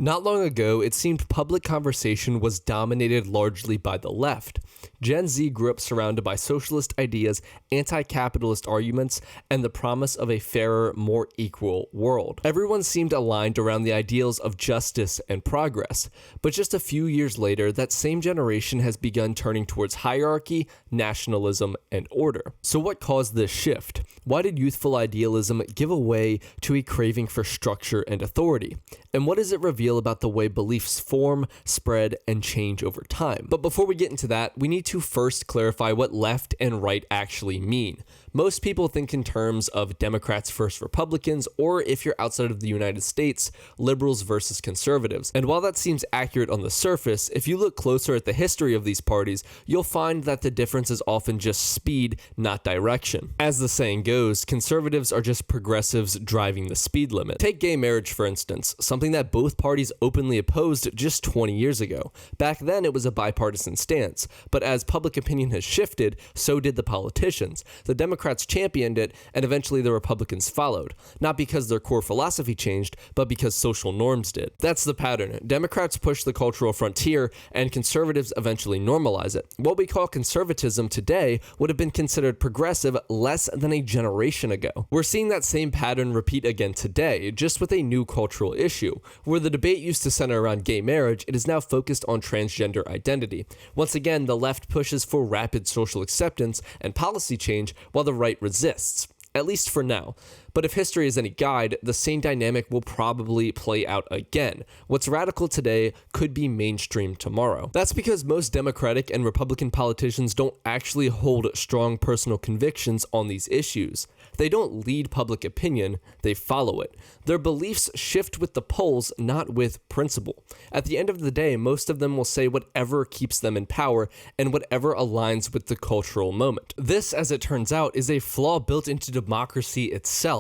Not long ago, it seemed public conversation was dominated largely by the left. Gen Z grew up surrounded by socialist ideas, anti-capitalist arguments, and the promise of a fairer, more equal world. Everyone seemed aligned around the ideals of justice and progress, but just a few years later, that same generation has begun turning towards hierarchy, nationalism, and order. So what caused this shift? Why did youthful idealism give way to a craving for structure and authority? And what does it reveal about the way beliefs form, spread, and change over time? But before we get into that, we need to first clarify what left and right actually mean. Most people think in terms of Democrats versus Republicans, or if you're outside of the United States, liberals versus conservatives. And while that seems accurate on the surface, if you look closer at the history of these parties, you'll find that the difference is often just speed, not direction. As the saying goes, conservatives are just progressives driving the speed limit. Take gay marriage, for instance, something that both parties openly opposed just 20 years ago. Back then, it was a bipartisan stance, but as public opinion has shifted, so did the politicians. The Democrats championed it, and eventually the Republicans followed. Not because their core philosophy changed, but because social norms did. That's the pattern. Democrats push the cultural frontier, and conservatives eventually normalize it. What we call conservatism today would have been considered progressive less than a generation ago. We're seeing that same pattern repeat again today, just with a new cultural issue. Where the debate used to center around gay marriage, it is now focused on transgender identity. Once again, the left pushes for rapid social acceptance and policy change, while the right resists, at least for now. But if history is any guide, the same dynamic will probably play out again. What's radical today could be mainstream tomorrow. That's because most Democratic and Republican politicians don't actually hold strong personal convictions on these issues. They don't lead public opinion, they follow it. Their beliefs shift with the polls, not with principle. At the end of the day, most of them will say whatever keeps them in power and whatever aligns with the cultural moment. This, as it turns out, is a flaw built into democracy itself.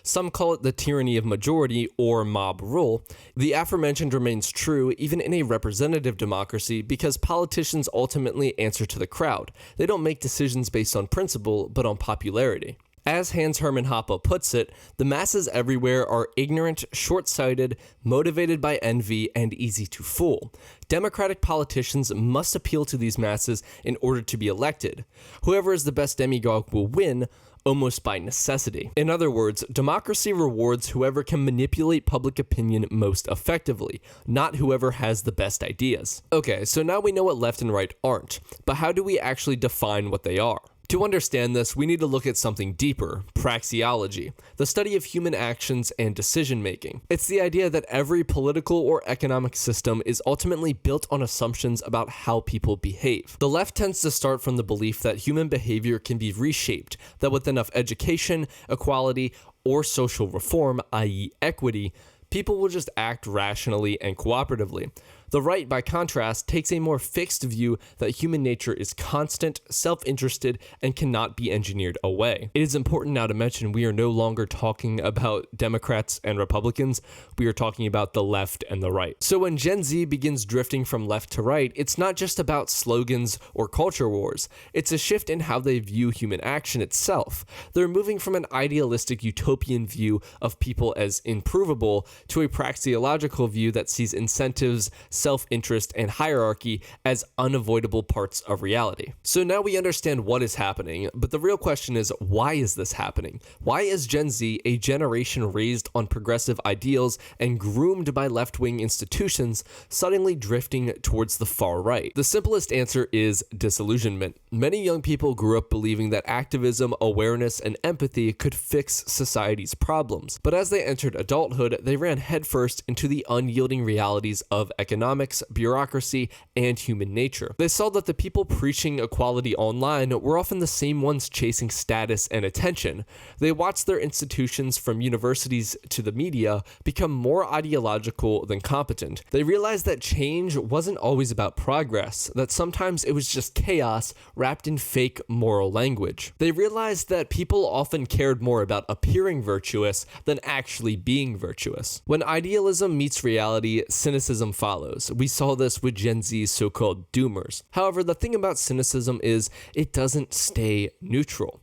Some call it the tyranny of majority or mob rule. The aforementioned remains true even in a representative democracy because politicians ultimately answer to the crowd. They don't make decisions based on principle, but on popularity. As Hans Hermann Hoppe puts it, the masses everywhere are ignorant, short-sighted, motivated by envy, and easy to fool. Democratic politicians must appeal to these masses in order to be elected. Whoever is the best demagogue will win, almost by necessity. In other words, democracy rewards whoever can manipulate public opinion most effectively, not whoever has the best ideas. Okay, so now we know what left and right aren't, but how do we actually define what they are? To understand this, we need to look at something deeper, praxeology, the study of human actions and decision-making. It's the idea that every political or economic system is ultimately built on assumptions about how people behave. The left tends to start from the belief that human behavior can be reshaped, that with enough education, equality, or social reform, i.e. equity, people will just act rationally and cooperatively. The right, by contrast, takes a more fixed view that human nature is constant, self-interested, and cannot be engineered away. It is important now to mention we are no longer talking about Democrats and Republicans, we are talking about the left and the right. So when Gen Z begins drifting from left to right, it's not just about slogans or culture wars, it's a shift in how they view human action itself. They're moving from an idealistic utopian view of people as improvable to a praxeological view that sees incentives, self-interest, and hierarchy as unavoidable parts of reality. So now we understand what is happening, but the real question is, why is this happening? Why is Gen Z, a generation raised on progressive ideals and groomed by left-wing institutions, suddenly drifting towards the far right? The simplest answer is disillusionment. Many young people grew up believing that activism, awareness, and empathy could fix society's problems, but as they entered adulthood, they ran headfirst into the unyielding realities of economics, bureaucracy, and human nature. They saw that the people preaching equality online were often the same ones chasing status and attention. They watched their institutions, from universities to the media, become more ideological than competent. They realized that change wasn't always about progress, that sometimes it was just chaos wrapped in fake moral language. They realized that people often cared more about appearing virtuous than actually being virtuous. When idealism meets reality, cynicism follows. We saw this with Gen Z's so-called doomers. However, the thing about cynicism is it doesn't stay neutral.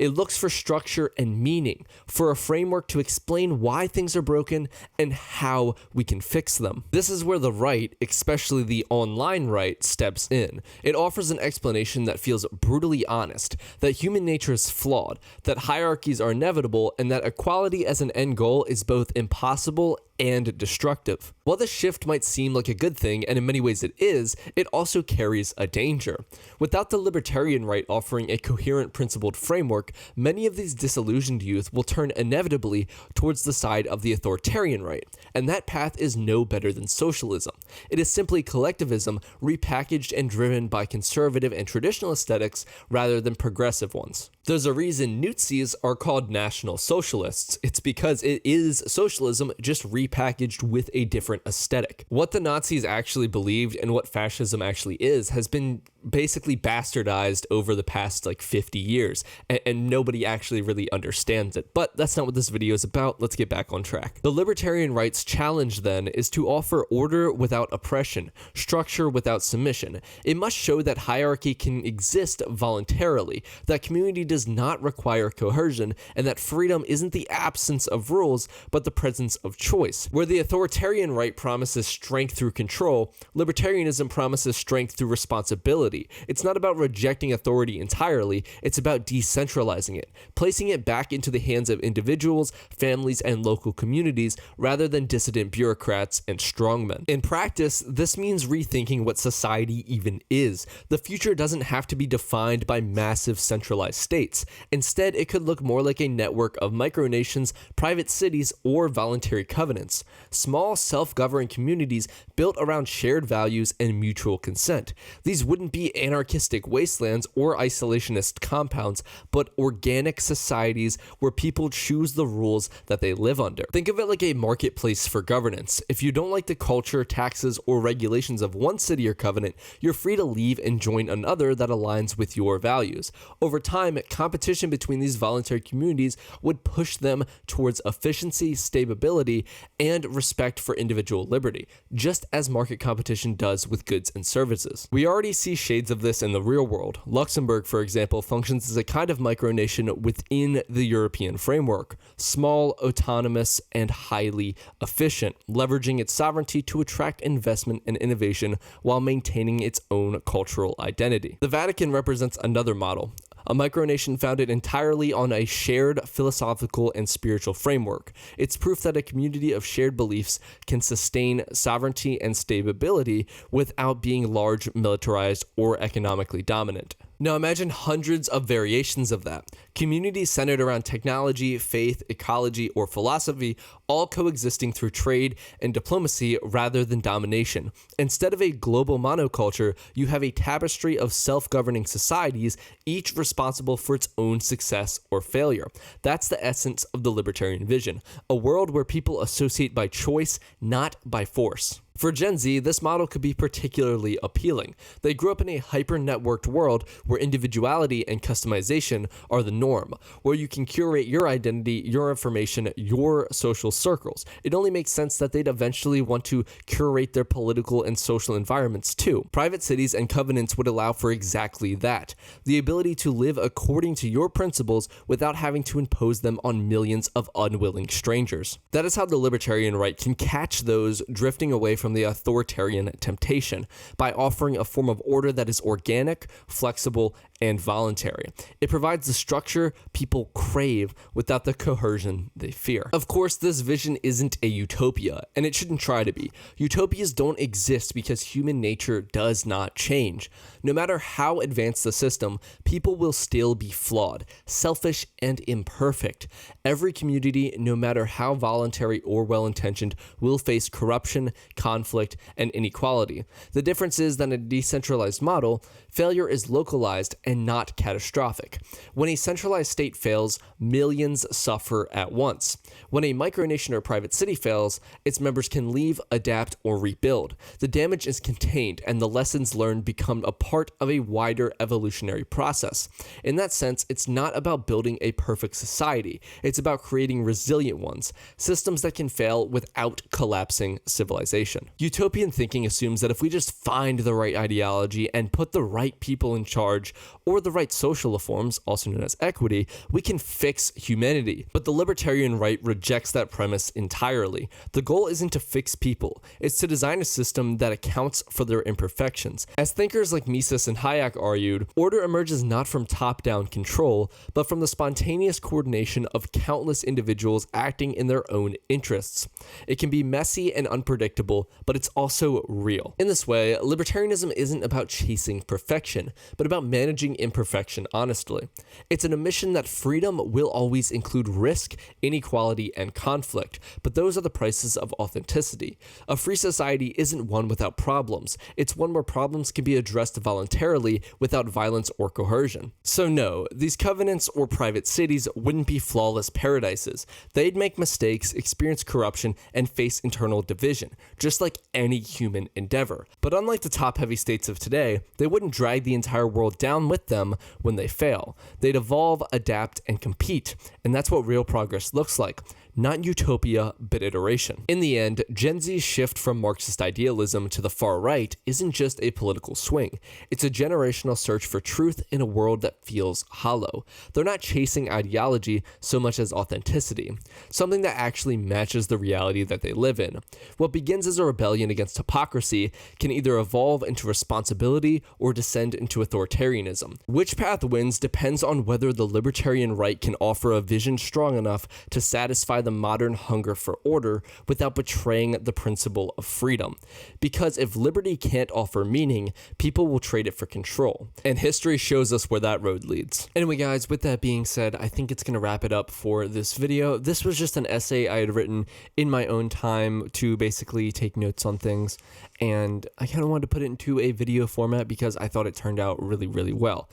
It looks for structure and meaning, for a framework to explain why things are broken and how we can fix them. This is where the right, especially the online right, steps in. It offers an explanation that feels brutally honest, that human nature is flawed, that hierarchies are inevitable, and that equality as an end goal is both impossible and destructive. While this shift might seem like a good thing, and in many ways it is, it also carries a danger. Without the libertarian right offering a coherent principled framework, many of these disillusioned youth will turn inevitably towards the side of the authoritarian right, and that path is no better than socialism. It is simply collectivism repackaged and driven by conservative and traditional aesthetics rather than progressive ones. There's a reason Nazis are called National Socialists. It's because it is socialism just repackaged with a different aesthetic. What the Nazis actually believed and what fascism actually is has been basically bastardized over the past 50 years, and nobody actually really understands it. But that's not what this video is about. Let's get back on track. The libertarian right's challenge then is to offer order without oppression, structure without submission. It must show that hierarchy can exist voluntarily, that community does not require coercion, and that freedom isn't the absence of rules, but the presence of choice. Where the authoritarian right promises strength through control, libertarianism promises strength through responsibility. It's not about rejecting authority entirely, it's about decentralizing it, placing it back into the hands of individuals, families, and local communities rather than dissident bureaucrats and strongmen. In practice, this means rethinking what society even is. The future doesn't have to be defined by massive centralized states. Instead, it could look more like a network of micronations, private cities, or voluntary covenants. Small, self-governing communities built around shared values and mutual consent. These wouldn't be anarchistic wastelands or isolationist compounds, but organic societies where people choose the rules that they live under. Think of it like a marketplace for governance. If you don't like the culture, taxes, or regulations of one city or covenant, you're free to leave and join another that aligns with your values. Over time, competition between these voluntary communities would push them towards efficiency, stability, and respect for individual liberty, just as market competition does with goods and services. We already see shades of this in the real world. Luxembourg, for example, functions as a kind of micronation within the European framework, small, autonomous, and highly efficient, leveraging its sovereignty to attract investment and innovation while maintaining its own cultural identity. The Vatican represents another model, a micronation founded entirely on a shared philosophical and spiritual framework. It's proof that a community of shared beliefs can sustain sovereignty and stability without being large, militarized, or economically dominant. Now imagine hundreds of variations of that. Communities centered around technology, faith, ecology, or philosophy, all coexisting through trade and diplomacy rather than domination. Instead of a global monoculture, you have a tapestry of self-governing societies, each responsible for its own success or failure. That's the essence of the libertarian vision, a world where people associate by choice, not by force. For Gen Z, this model could be particularly appealing. They grew up in a hyper-networked world where individuality and customization are the norm, where you can curate your identity, your information, your social circles. It only makes sense that they'd eventually want to curate their political and social environments too. Private cities and covenants would allow for exactly that, the ability to live according to your principles without having to impose them on millions of unwilling strangers. That is how the libertarian right can catch those drifting away from the authoritarian temptation, by offering a form of order that is organic, flexible, and voluntary. It provides the structure people crave without the coercion they fear. Of course, this vision isn't a utopia, and it shouldn't try to be. Utopias don't exist because human nature does not change. No matter how advanced the system, people will still be flawed, selfish, and imperfect. Every community, no matter how voluntary or well-intentioned, will face corruption, conflict, and inequality. The difference is that in a decentralized model, failure is localized and not catastrophic. When a centralized state fails, millions suffer at once. When a micronation or private city fails, its members can leave, adapt, or rebuild. The damage is contained, and the lessons learned become a part of a wider evolutionary process. In that sense, it's not about building a perfect society. It's about creating resilient ones, systems that can fail without collapsing civilization. Utopian thinking assumes that if we just find the right ideology and put the right people in charge, or the right social reforms, also known as equity, we can fix humanity. But the libertarian right rejects that premise entirely. The goal isn't to fix people, it's to design a system that accounts for their imperfections. As thinkers like Mises and Hayek argued, order emerges not from top-down control, but from the spontaneous coordination of countless individuals acting in their own interests. It can be messy and unpredictable, but it's also real. In this way, libertarianism isn't about chasing perfection, but about managing imperfection honestly. It's an admission that freedom will always include risk, inequality, and conflict, but those are the prices of authenticity. A free society isn't one without problems. It's one where problems can be addressed voluntarily without violence or coercion. So no, these covenants or private cities wouldn't be flawless paradises. They'd make mistakes, experience corruption, and face internal division, just like any human endeavor. But unlike the top-heavy states of today, they wouldn't drag the entire world down with them when they fail. They'd evolve, adapt, and compete, and that's what real progress looks like. Not utopia, but iteration. In the end, Gen Z's shift from Marxist idealism to the far right isn't just a political swing. It's a generational search for truth in a world that feels hollow. They're not chasing ideology so much as authenticity, something that actually matches the reality that they live in. What begins as a rebellion against hypocrisy can either evolve into responsibility or descend into authoritarianism. Which path wins depends on whether the libertarian right can offer a vision strong enough to satisfy the modern hunger for order without betraying the principle of freedom. Because if liberty can't offer meaning, people will trade it for control. And history shows us where that road leads. Anyway guys, with that being said, I think it's going to wrap it up for this video. This was just an essay I had written in my own time to basically take notes on things, and I kind of wanted to put it into a video format because I thought it turned out really, really well.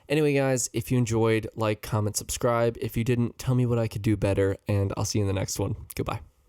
Anyway, guys, if you enjoyed, like, comment, subscribe. If you didn't, tell me what I could do better, and I'll see you in the next one. Goodbye.